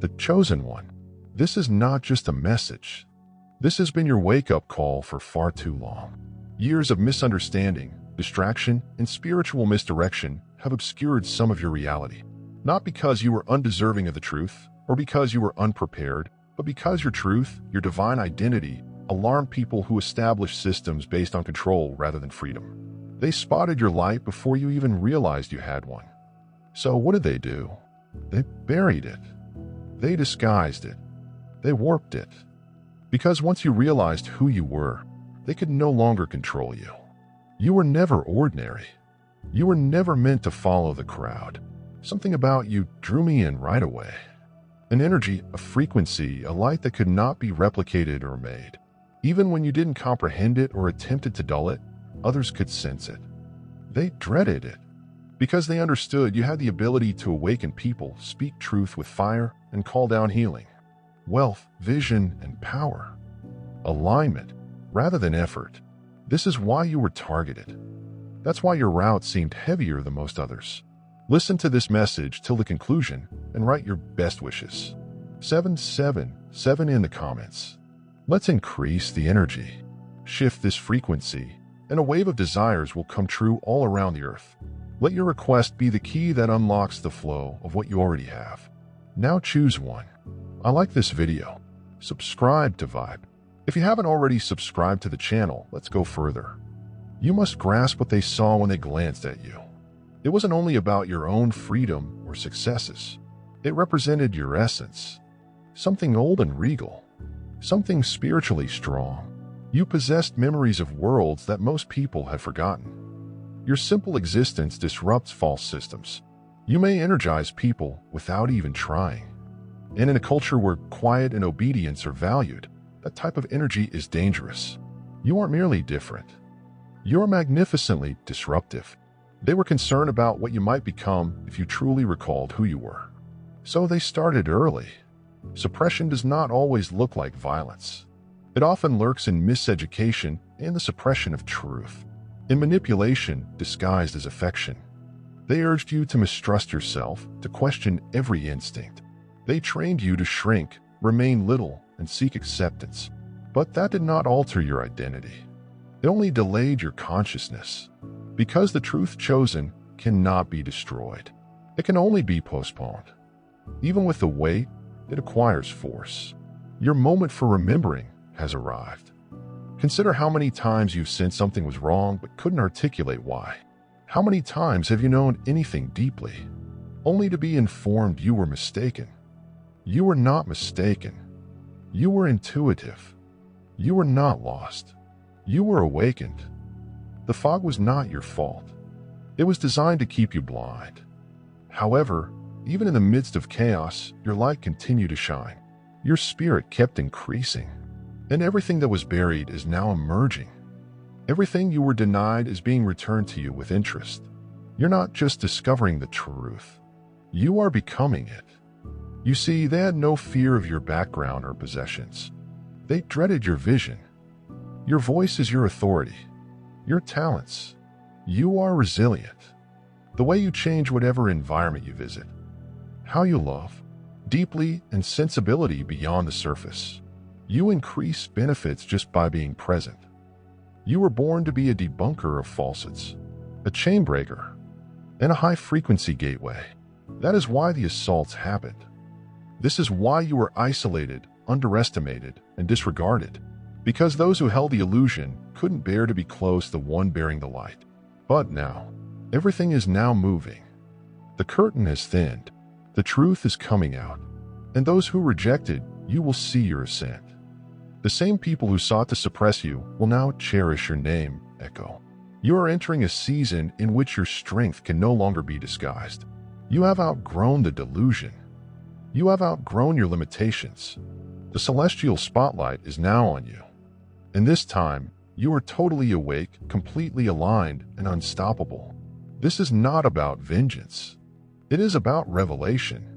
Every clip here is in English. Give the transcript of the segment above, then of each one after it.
the chosen one. This is not just a message. This has been your wake-up call for far too long. Years of misunderstanding, distraction, and spiritual misdirection have obscured some of your reality. Not because you were undeserving of the truth, or because you were unprepared, but because your truth, your divine identity, alarmed people who establish systems based on control rather than freedom. They spotted your light before you even realized you had one. So what did they do? They buried it. They disguised it. They warped it. Because once you realized who you were, they could no longer control you. You were never ordinary. You were never meant to follow the crowd. Something about you drew me in right away. An energy, a frequency, a light that could not be replicated or made. Even when you didn't comprehend it or attempted to dull it, others could sense it. They dreaded it, because they understood you had the ability to awaken people, speak truth with fire, and call down healing, wealth, vision, and power. Alignment, rather than effort. This is why you were targeted. That's why your route seemed heavier than most others. Listen to this message till the conclusion and write your best wishes. 777 in the comments. Let's increase the energy. Shift this frequency, and a wave of desires will come true all around the earth. Let your request be the key that unlocks the flow of what you already have. Now choose one. I like this video. Subscribe to Vibe. If you haven't already subscribed to the channel, let's go further. You must grasp what they saw when they glanced at you. It wasn't only about your own freedom or successes. It represented your essence. Something old and regal. Something spiritually strong. You possessed memories of worlds that most people have forgotten. Your simple existence disrupts false systems. You may energize people without even trying. And in a culture where quiet and obedience are valued, that type of energy is dangerous. You aren't merely different. You're magnificently disruptive. They were concerned about what you might become if you truly recalled who you were. So they started early. Suppression does not always look like violence. It often lurks in miseducation and the suppression of truth, in manipulation disguised as affection. They urged you to mistrust yourself, to question every instinct. They trained you to shrink, remain little, and seek acceptance. But that did not alter your identity. It only delayed your consciousness. Because the truth chosen cannot be destroyed. It can only be postponed. Even with the weight, it acquires force. Your moment for remembering has arrived. Consider how many times you've sensed something was wrong but couldn't articulate why. How many times have you known anything deeply, only to be informed you were mistaken? You were not mistaken. You were intuitive. You were not lost. You were awakened. The fog was not your fault. It was designed to keep you blind. However, even in the midst of chaos, your light continued to shine. Your spirit kept increasing. And everything that was buried is now emerging. Everything you were denied is being returned to you with interest. You're not just discovering the truth. You are becoming it. You see, they had no fear of your background or possessions. They dreaded your vision. Your voice is your authority. Your talents. You are resilient. The way you change whatever environment you visit. How you love. Deeply and sensibility beyond the surface. You increase benefits just by being present. You were born to be a debunker of falsehoods, a chain breaker, and a high-frequency gateway. That is why the assaults happened. This is why you were isolated, underestimated, and disregarded. Because those who held the illusion couldn't bear to be close to the one bearing the light. But now, everything is now moving. The curtain has thinned. The truth is coming out. And those who rejected you will see your ascent. The same people who sought to suppress you will now cherish your name, Echo. You are entering a season in which your strength can no longer be disguised. You have outgrown the delusion. You have outgrown your limitations. The celestial spotlight is now on you. And this time, you are totally awake, completely aligned, and unstoppable. This is not about vengeance. It is about revelation.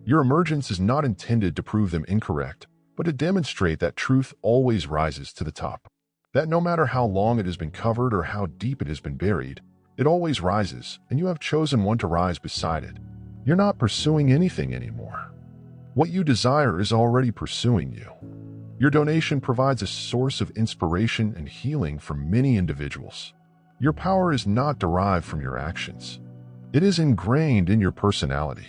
Your emergence is not intended to prove them incorrect, but to demonstrate that truth always rises to the top. That no matter how long it has been covered or how deep it has been buried, it always rises, and you have chosen one to rise beside it. You're not pursuing anything anymore. What you desire is already pursuing you. Your donation provides a source of inspiration and healing for many individuals. Your power is not derived from your actions. It is ingrained in your personality.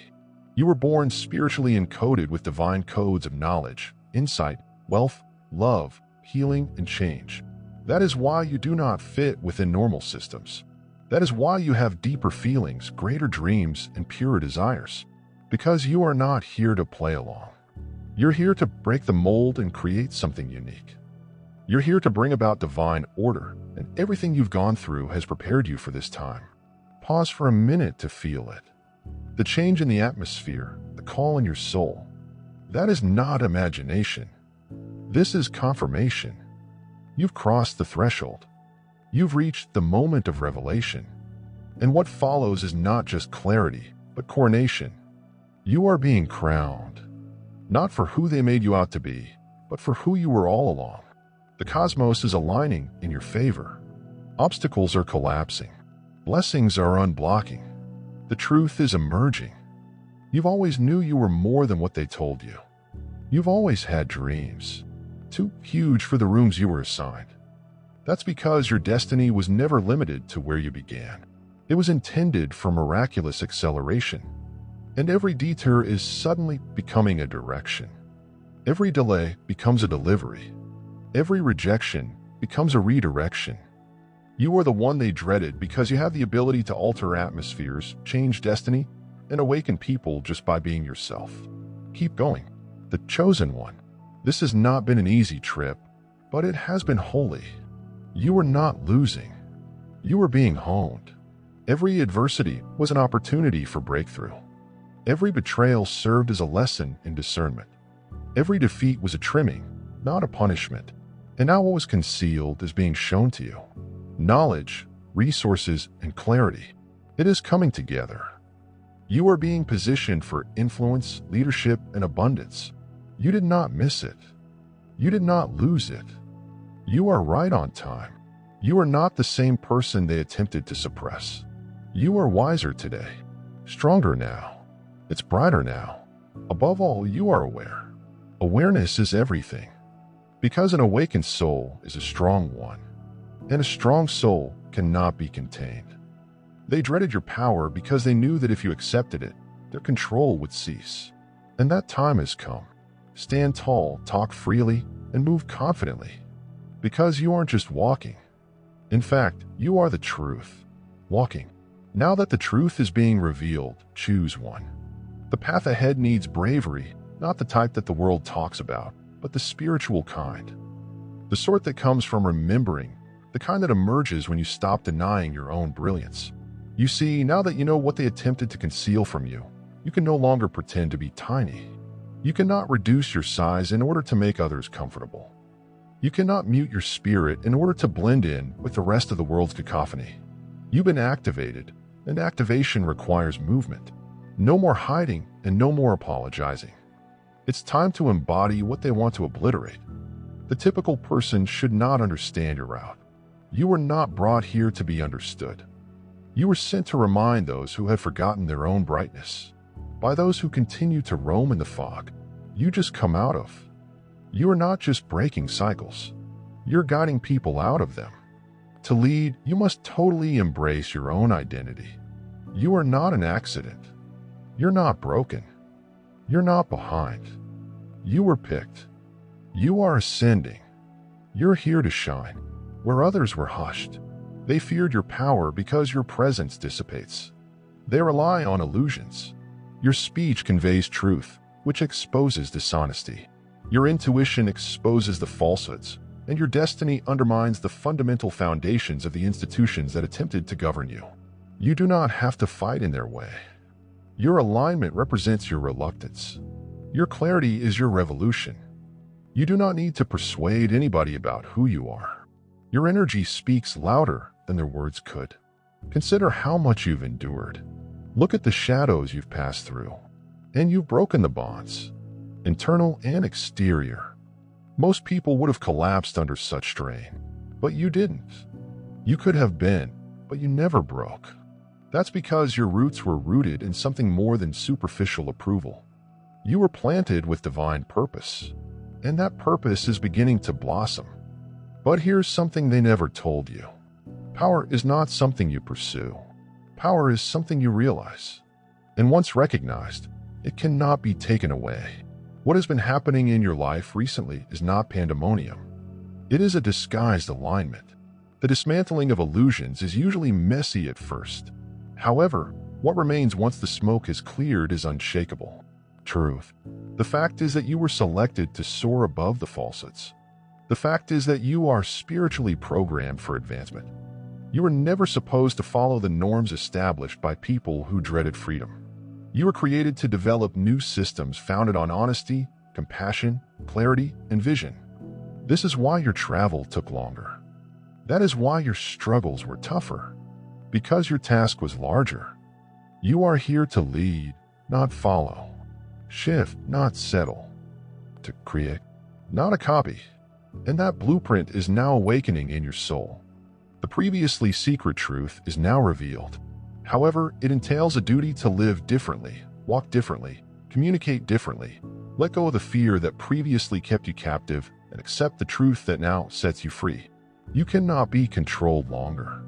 You were born spiritually encoded with divine codes of knowledge, insight, wealth, love, healing, and change. That is why you do not fit within normal systems. That is why you have deeper feelings, greater dreams, and purer desires. Because you are not here to play along. You're here to break the mold and create something unique. You're here to bring about divine order, and everything you've gone through has prepared you for this time. Pause for a minute to feel it. The change in the atmosphere, the call in your soul. That is not imagination. This is confirmation. You've crossed the threshold. You've reached the moment of revelation. And what follows is not just clarity, but coronation. You are being crowned, not for who they made you out to be, but for who you were all along. The cosmos is aligning in your favor. Obstacles are collapsing. Blessings are unblocking. The truth is emerging. You've always knew you were more than what they told you. You've always had dreams, too huge for the rooms you were assigned. That's because your destiny was never limited to where you began. It was intended for miraculous acceleration. And every detour is suddenly becoming a direction. Every delay becomes a delivery. Every rejection becomes a redirection. You are the one they dreaded because you have the ability to alter atmospheres, change destiny, and awaken people just by being yourself. Keep going. The chosen one. This has not been an easy trip, but it has been holy. You are not losing. You are being honed. Every adversity was an opportunity for breakthrough. Every betrayal served as a lesson in discernment. Every defeat was a trimming, not a punishment. And now what was concealed is being shown to you. Knowledge, resources, and clarity. It is coming together. You are being positioned for influence, leadership, and abundance. You did not miss it. You did not lose it. You are right on time. You are not the same person they attempted to suppress. You are wiser today, stronger now. It's brighter now. Above all, you are aware. Awareness is everything. Because an awakened soul is a strong one, and a strong soul cannot be contained. They dreaded your power because they knew that if you accepted it, their control would cease. And that time has come. Stand tall, talk freely, and move confidently. Because you aren't just walking. In fact, you are the truth. Walking. Now that the truth is being revealed, choose one. The path ahead needs bravery, not the type that the world talks about, but the spiritual kind. The sort that comes from remembering, the kind that emerges when you stop denying your own brilliance. You see, now that you know what they attempted to conceal from you, you can no longer pretend to be tiny. You cannot reduce your size in order to make others comfortable. You cannot mute your spirit in order to blend in with the rest of the world's cacophony. You've been activated, and activation requires movement. No more hiding and no more apologizing. It's time to embody what they want to obliterate. The typical person should not understand your route. You were not brought here to be understood. You were sent to remind those who had forgotten their own brightness. By those who continue to roam in the fog you just come out of. You are not just breaking cycles. You're guiding people out of them. To lead, you must totally embrace your own identity. You are not an accident. You're not broken. You're not behind. You were picked. You are ascending. You're here to shine. Where others were hushed, they feared your power because your presence dissipates. They rely on illusions. Your speech conveys truth, which exposes dishonesty. Your intuition exposes the falsehoods, and your destiny undermines the fundamental foundations of the institutions that attempted to govern you. You do not have to fight in their way. Your alignment represents your reluctance. Your clarity is your revolution. You do not need to persuade anybody about who you are. Your energy speaks louder than their words could. Consider how much you've endured. Look at the shadows you've passed through. And you've broken the bonds, internal and exterior. Most people would have collapsed under such strain, but you didn't. You could have been, but you never broke. That's because your roots were rooted in something more than superficial approval. You were planted with divine purpose, and that purpose is beginning to blossom. But here's something they never told you. Power is not something you pursue. Power is something you realize. And once recognized, it cannot be taken away. What has been happening in your life recently is not pandemonium. It is a disguised alignment. The dismantling of illusions is usually messy at first. However, what remains once the smoke is cleared is unshakable. Truth. The fact is that you were selected to soar above the falsehoods. The fact is that you are spiritually programmed for advancement. You were never supposed to follow the norms established by people who dreaded freedom. You were created to develop new systems founded on honesty, compassion, clarity, and vision. This is why your travel took longer. That is why your struggles were tougher. Because your task was larger. You are here to lead, not follow. Shift, not settle. To create, not a copy. And that blueprint is now awakening in your soul. The previously secret truth is now revealed. However, it entails a duty to live differently, walk differently, communicate differently, let go of the fear that previously kept you captive, and accept the truth that now sets you free. You cannot be controlled longer.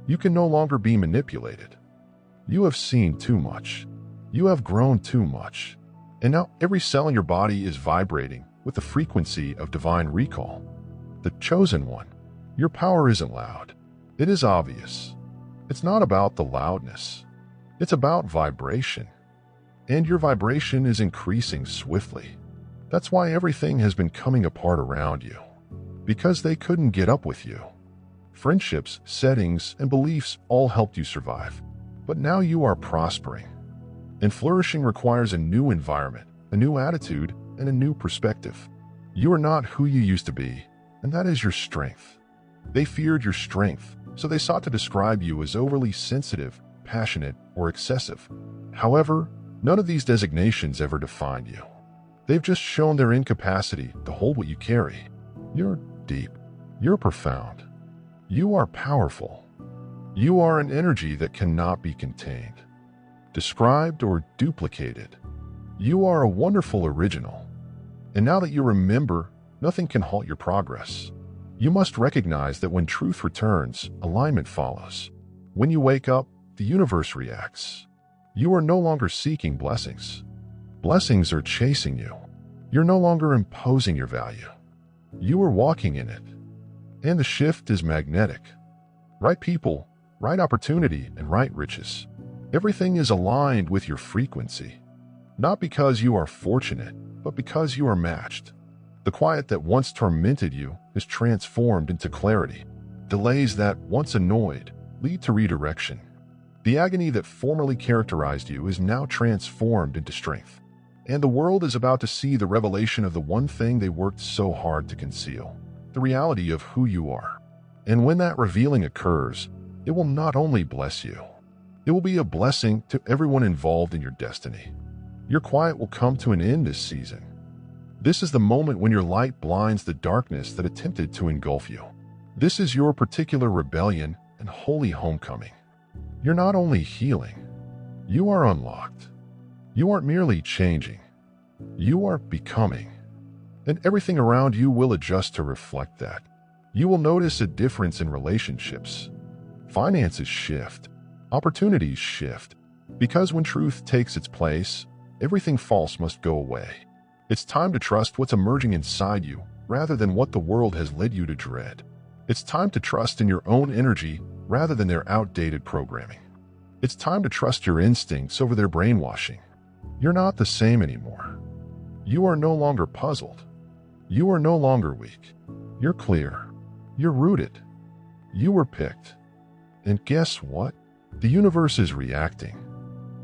You can no longer be manipulated. You have seen too much. You have grown too much. And now every cell in your body is vibrating with the frequency of divine recall. The chosen one. Your power isn't loud. It is obvious. It's not about the loudness. It's about vibration. And your vibration is increasing swiftly. That's why everything has been coming apart around you. Because they couldn't get up with you. Friendships, settings, and beliefs all helped you survive. But now you are prospering. And flourishing requires a new environment, a new attitude, and a new perspective. You are not who you used to be, and that is your strength. They feared your strength, so they sought to describe you as overly sensitive, passionate, or excessive. However, none of these designations ever defined you. They've just shown their incapacity to hold what you carry. You're deep. You're profound. You are powerful. You are an energy that cannot be contained, described, or duplicated. You are a wonderful original. And now that you remember, nothing can halt your progress. You must recognize that when truth returns, alignment follows. When you wake up, the universe reacts. You are no longer seeking blessings. Blessings are chasing you. You're no longer imposing your value. You are walking in it. And the shift is magnetic. Right people, right opportunity, and right riches. Everything is aligned with your frequency. Not because you are fortunate, but because you are matched. The quiet that once tormented you is transformed into clarity. Delays that once annoyed lead to redirection. The agony that formerly characterized you is now transformed into strength. And the world is about to see the revelation of the one thing they worked so hard to conceal, the reality of who you are. And when that revealing occurs, it will not only bless you, it will be a blessing to everyone involved in your destiny. Your quiet will come to an end this season. This is the moment when your light blinds the darkness that attempted to engulf you. This is your particular rebellion and holy homecoming. You're not only healing, you are unlocked. You aren't merely changing, you are becoming. And everything around you will adjust to reflect that. You will notice a difference in relationships. Finances shift. Opportunities shift. Because when truth takes its place, everything false must go away. It's time to trust what's emerging inside you rather than what the world has led you to dread. It's time to trust in your own energy rather than their outdated programming. It's time to trust your instincts over their brainwashing. You're not the same anymore. You are no longer puzzled. You are no longer weak. You're clear. You're rooted. You were picked. And guess what? The universe is reacting.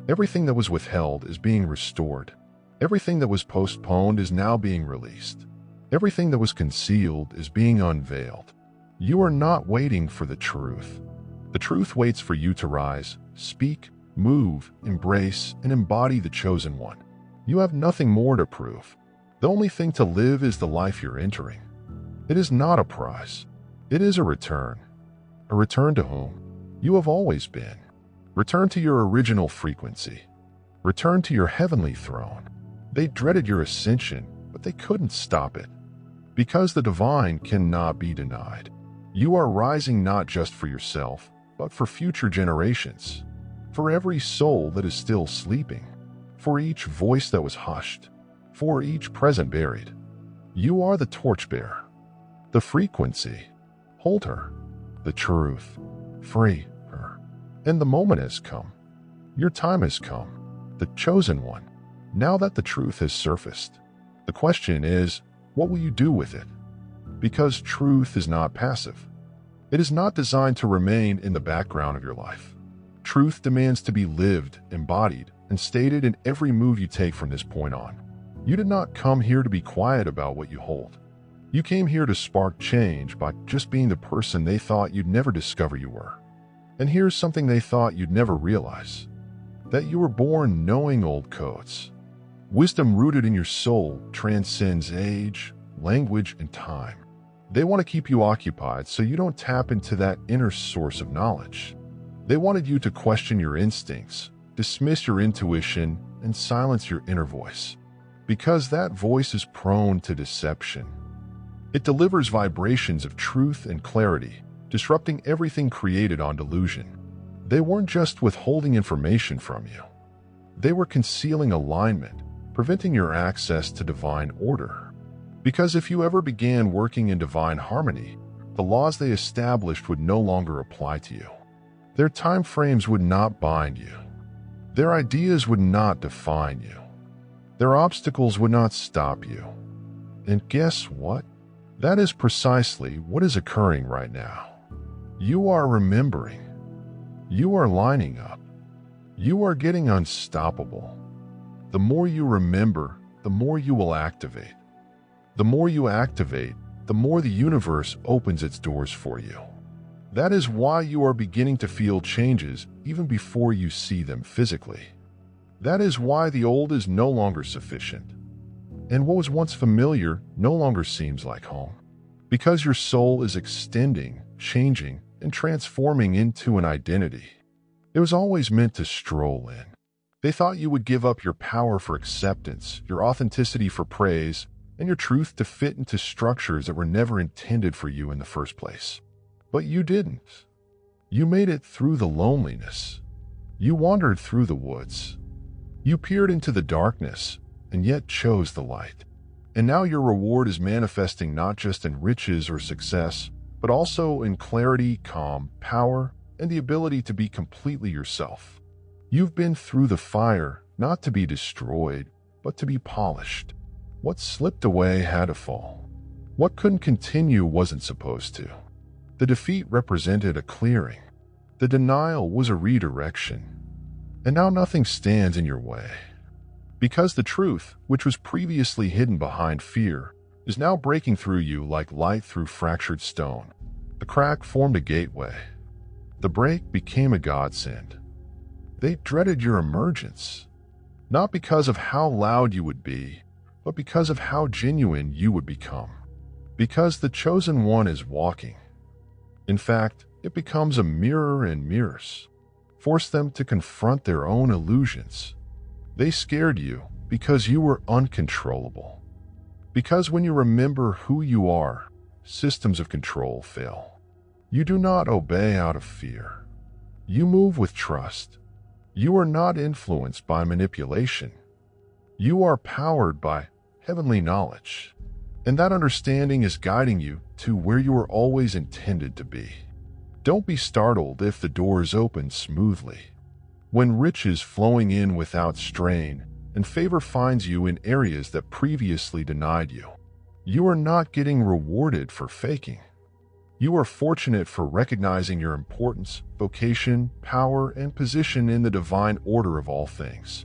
Everything that was withheld is being restored. Everything that was postponed is now being released. Everything that was concealed is being unveiled. You are not waiting for the truth. The truth waits for you to rise, speak, move, embrace, and embody the chosen one. You have nothing more to prove. The only thing to live is the life you're entering. It is not a prize. It is a return. A return to whom? You have always been. Return to your original frequency. Return to your heavenly throne. They dreaded your ascension, but they couldn't stop it. Because the divine cannot be denied. You are rising not just for yourself, but for future generations. For every soul that is still sleeping. For each voice that was hushed. For each present buried. You are the torchbearer. The frequency. Hold her. The truth. Free her. And the moment has come. Your time has come. The chosen one. Now that the truth has surfaced, the question is, what will you do with it? Because truth is not passive. It is not designed to remain in the background of your life. Truth demands to be lived, embodied, and stated in every move you take from this point on. You did not come here to be quiet about what you hold. You came here to spark change by just being the person they thought you'd never discover you were. And here's something they thought you'd never realize. That you were born knowing old codes. Wisdom rooted in your soul transcends age, language, and time. They want to keep you occupied so you don't tap into that inner source of knowledge. They wanted you to question your instincts, dismiss your intuition, and silence your inner voice. Because that voice is prone to deception. It delivers vibrations of truth and clarity, disrupting everything created on delusion. They weren't just withholding information from you. They were concealing alignment, preventing your access to divine order. Because if you ever began working in divine harmony, the laws they established would no longer apply to you. Their time frames would not bind you. Their ideas would not define you. Their obstacles would not stop you. And guess what? That is precisely what is occurring right now. You are remembering. You are lining up. You are getting unstoppable. The more you remember, the more you will activate. The more you activate, the more the universe opens its doors for you. That is why you are beginning to feel changes even before you see them physically. That is why the old is no longer sufficient. And what was once familiar no longer seems like home. Because your soul is extending, changing, and transforming into an identity. It was always meant to stroll in. They thought you would give up your power for acceptance, your authenticity for praise, and your truth to fit into structures that were never intended for you in the first place. But you didn't. You made it through the loneliness. You wandered through the woods. You peered into the darkness, and yet chose the light. And now your reward is manifesting not just in riches or success, but also in clarity, calm, power, and the ability to be completely yourself. You've been through the fire, not to be destroyed, but to be polished. What slipped away had to fall. What couldn't continue wasn't supposed to. The defeat represented a clearing. The denial was a redirection. And now nothing stands in your way. Because the truth, which was previously hidden behind fear, is now breaking through you like light through fractured stone. The crack formed a gateway. The break became a godsend. They dreaded your emergence, not because of how loud you would be, but because of how genuine you would become. Because the chosen one is walking. In fact, it becomes a mirror and mirrors. Force them to confront their own illusions. They scared you because you were uncontrollable. Because when you remember who you are, systems of control fail. You do not obey out of fear. You move with trust. You are not influenced by manipulation. You are powered by heavenly knowledge. And that understanding is guiding you to where you were always intended to be. Don't be startled if the doors open smoothly. When riches flowing in without strain, and favor finds you in areas that previously denied you. You are not getting rewarded for faking. You are fortunate for recognizing your importance, vocation, power, and position in the divine order of all things.